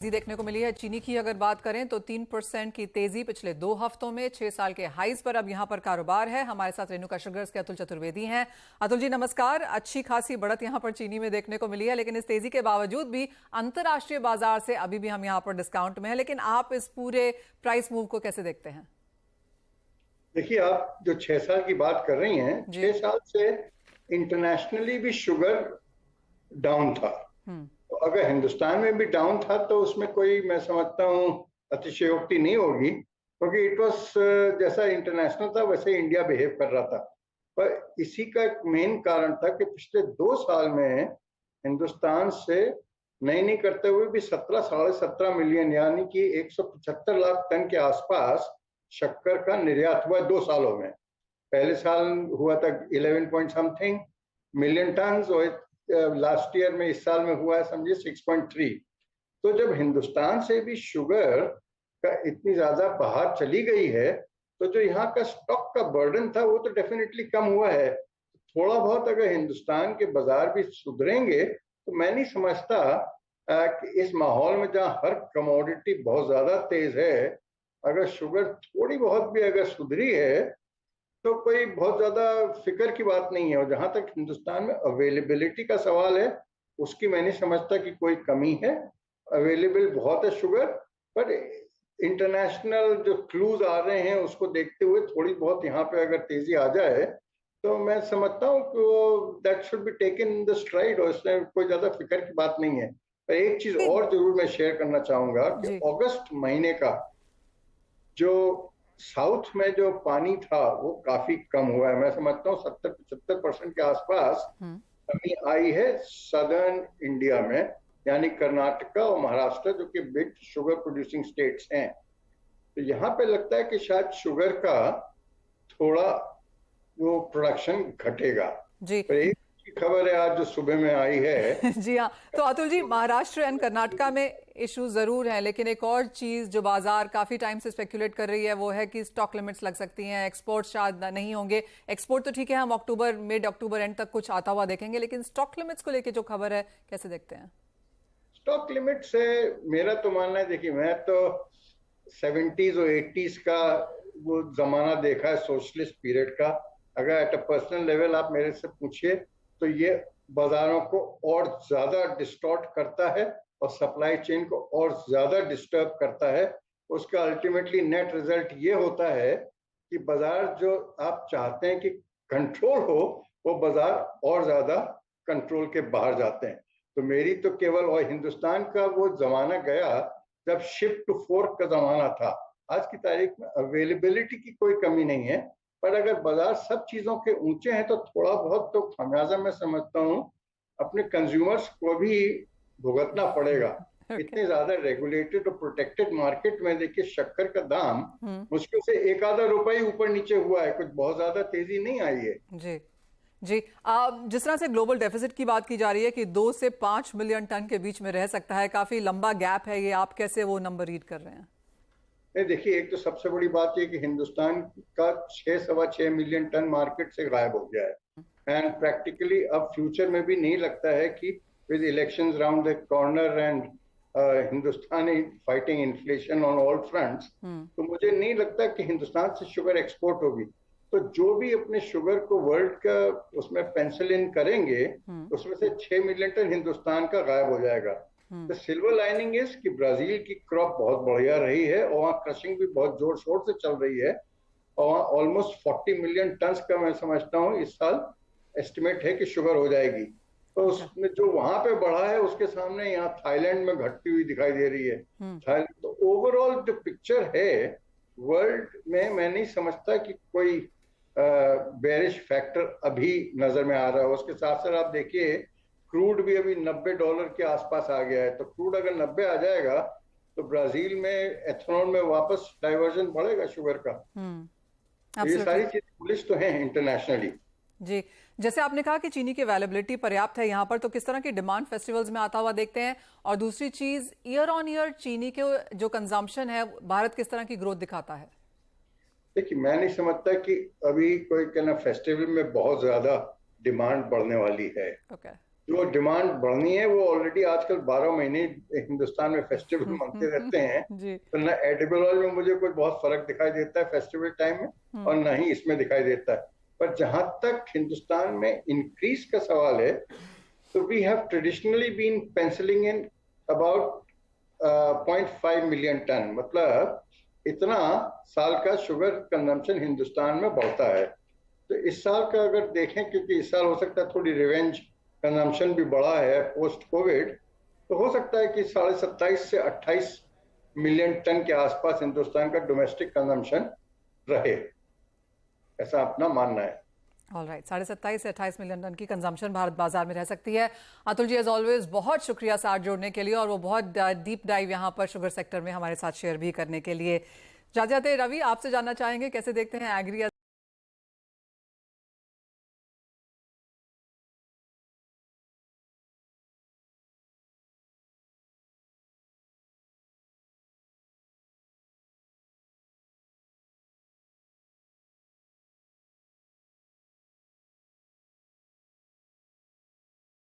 तेजी देखने को मिली है। चीनी की अगर बात करें तो 3% की तेजी पिछले 2 हफ्तों में 6 साल के हाईज पर अब यहां पर कारोबार है। हमारे साथ रेणुका शुगर्स के अतुल चतुर्वेदी हैं। अतुल जी नमस्कार। अच्छी खासी बढ़त यहां पर चीनी में देखने को मिली है, लेकिन इस तेजी के बावजूद भी अंतर्राष्ट्रीय बाजार से अभी भी हम यहां पर डिस्काउंट में है। लेकिन आप इस पूरे प्राइस मूव को कैसे देखते हैं? देखिए, आप जो 6 साल की बात कर रही हैं, जी। 6 साल से इंटरनेशनली भी शुगर डाउन था। तो अगर हिंदुस्तान में भी डाउन था तो उसमें कोई, मैं समझता हूँ, अतिशयोक्ति नहीं होगी, क्योंकि इट वाज जैसा इंटरनेशनल था वैसे इंडिया बिहेव कर रहा था। पर इसी का एक मेन कारण था कि पिछले 2 साल में हिंदुस्तान से नई नई करते हुए भी 17-17.5 मिलियन यानी कि 175 लाख टन के आसपास शक्कर का निर्यात हुआ 2 सालों में। पहले साल हुआ था 11 पॉइंट समथिंग मिलियन टन, और लास्ट ईयर में, इस साल में हुआ है समझिए 6.3। तो जब हिंदुस्तान से भी शुगर का इतनी ज्यादा बाहर चली गई है तो जो यहाँ का स्टॉक का बर्डन था वो तो डेफिनेटली कम हुआ है। थोड़ा बहुत अगर हिंदुस्तान के बाजार भी सुधरेंगे तो मैं नहीं समझता कि इस माहौल में जहाँ हर कमोडिटी बहुत ज्यादा तेज है, अगर शुगर थोड़ी बहुत भी अगर सुधरी है तो कोई बहुत ज्यादा फिक्र की बात नहीं है। और जहां तक हिंदुस्तान में अवेलेबिलिटी का सवाल है, उसकी मैं नहीं समझता कि कोई कमी है। अवेलेबल बहुत है शुगर, पर इंटरनेशनल जो क्लूज आ रहे हैं उसको देखते हुए थोड़ी बहुत यहाँ पे अगर तेजी आ जाए तो मैं समझता हूँ कि वो that should be taken in the STRIDE, और इसमें कोई ज्यादा फिक्र की बात नहीं है। पर एक चीज और जरूर मैं शेयर करना चाहूंगा कि जी। अगस्त महीने का जो साउथ में जो पानी था वो काफी कम हुआ है। मैं समझता हूँ 70-75% के आसपास कमी आई है सदर्न इंडिया में, यानी कर्नाटका और महाराष्ट्र, जो कि बिग शुगर प्रोड्यूसिंग स्टेट्स हैं। तो यहाँ पे लगता है कि शायद शुगर का थोड़ा वो प्रोडक्शन घटेगा। जी। पर एक अच्छी खबर है आज जो सुबह में आई है। जी हाँ। तो अतुल जी, महाराष्ट्र एंड कर्नाटका में इशू जरूर है, लेकिन एक और चीज जो बाजार काफी टाइम से स्पेकुलेट कर रही है वो है कि स्टॉक लिमिट्स लग सकती हैं, एक्सपोर्ट शायद नहीं होंगे। एक्सपोर्ट तो ठीक है, हम अक्टूबर, मिड अक्टूबर एंड तक कुछ आता हुआ देखेंगे, लेकिन स्टॉक लिमिट्स को लेकर जो खबर है कैसे देखते हैं? स्टॉक लिमिट से मेरा तो मानना है, देखिए मैं तो 70s और 80s का वो जमाना देखा है, सोशलिस्ट पीरियड का। अगर एट अ पर्सनल लेवल आप मेरे से पूछिए तो ये बाजारों को और ज्यादा डिस्टॉर्ट करता है और सप्लाई चेन को और ज्यादा डिस्टर्ब करता है। उसका अल्टीमेटली नेट रिजल्ट ये होता है कि बाजार जो आप चाहते हैं कि कंट्रोल हो, वो बाजार और ज्यादा कंट्रोल के बाहर जाते हैं। तो मेरी तो केवल, और हिंदुस्तान का वो जमाना गया जब शिफ्ट टू फोर्क का जमाना था। आज की तारीख में अवेलेबिलिटी की कोई कमी नहीं है, पर अगर बाजार सब चीजों के ऊंचे हैं तो थोड़ा बहुत तो खामियाजा मैं समझता हूँ अपने कंज्यूमर्स को भी भुगतना पड़ेगा। इतने ज्यादा रेगुलेटेड और प्रोटेक्टेड मार्केट में देखिए शक्कर का दाम मुश्किल से एक आधा रुपए ही ऊपर नीचे हुआ है, कुछ बहुत ज्यादा तेजी नहीं आई है। जी। जी। जिस तरह से ग्लोबल डेफिसिट की बात की जा रही है कि 2 से 5 मिलियन टन के बीच में रह सकता है, काफी लंबा गैप है ये, आप कैसे वो नंबर रीड कर रहे हैं? नहीं, देखिए, एक तो सबसे बड़ी बात यह कि हिंदुस्तान का 6-6.25 मिलियन टन मार्केट से गायब हो गया है। एंड प्रैक्टिकली अब फ्यूचर में भी नहीं लगता है कि with elections round the corner and Hindustan is fighting inflation on all fronts, तो मुझे नहीं लगता कि हिंदुस्तान से शुगर एक्सपोर्ट होगी। तो जो भी अपने शुगर को वर्ल्ड का उसमें पेंसिल इन करेंगे, उसमें से 6 मिलियन टन हिंदुस्तान का गायब हो जाएगा। द सिल्वर लाइनिंग इज कि ब्राजील की क्रॉप बहुत बढ़िया रही है और वहाँ क्रशिंग भी बहुत जोर शोर से चल रही है, और वहाँ ऑलमोस्ट 40 मिलियन टन का मैं समझता हूँ इस साल एस्टिमेट है कि शुगर हो जाएगी। तो उसमें जो वहां पे बढ़ा है उसके सामने यहाँ थाईलैंड में घटती हुई दिखाई दे रही है। थाईलैंड तो ओवरऑल जो पिक्चर है वर्ल्ड में, मैं नहीं समझता कि कोई बेरिश फैक्टर अभी नजर में आ रहा है। उसके साथ साथ आप देखिए क्रूड भी अभी $90 के आसपास आ गया है। तो क्रूड अगर 90 आ जाएगा तो ब्राजील में एथेनॉल में वापस डाइवर्जन बढ़ेगा शुगर का। तो ये सारी चीजें पुलिस तो हैं इंटरनेशनली। जी। जैसे आपने कहा कि चीनी की अवेलेबिलिटी पर्याप्त है यहाँ पर, तो किस तरह की डिमांड फेस्टिवल्स में आता हुआ देखते हैं? और दूसरी चीज, ईयर ऑन ईयर चीनी के जो कंजम्पशन है, भारत किस तरह की ग्रोथ दिखाता है? देखिए, मैं नहीं समझता कि अभी कोई कहना फेस्टिवल में बहुत ज्यादा डिमांड बढ़ने वाली है। जो डिमांड बढ़नी है वो ऑलरेडी आजकल 12 महीने हिंदुस्तान में फेस्टिवल मनते रहते हैं। जी। तो ना एडिबल ऑयल में मुझे कोई बहुत फर्क दिखाई देता है फेस्टिवल टाइम में, और ना ही इसमें दिखाई देता है। पर जहां तक हिंदुस्तान में इंक्रीज का सवाल है, तो we have traditionally been pencilling in about 0.5 million ton, मतलब इतना साल का शुगर कंजम्पशन हिंदुस्तान में बढ़ता है। तो इस साल का अगर देखें, क्योंकि इस साल हो सकता है थोड़ी रिवेंज कंजम्पशन भी बढ़ा है पोस्ट कोविड, तो हो सकता है कि 27.5 से 28 मिलियन टन के आसपास हिंदुस्तान का डोमेस्टिक कंजम्पशन रहे, ऐसा अपना मानना है। ऑल राइट, 27.5 से 28 मिलियन टन की कंजम्पशन भारत बाजार में रह सकती है। अतुल जी, एज ऑलवेज बहुत शुक्रिया साथ जोड़ने के लिए, और वो बहुत डीप डाइव यहाँ पर शुगर सेक्टर में हमारे साथ शेयर भी करने के लिए। जाते जाते रवि, आपसे जानना चाहेंगे कैसे देखते हैं एग्री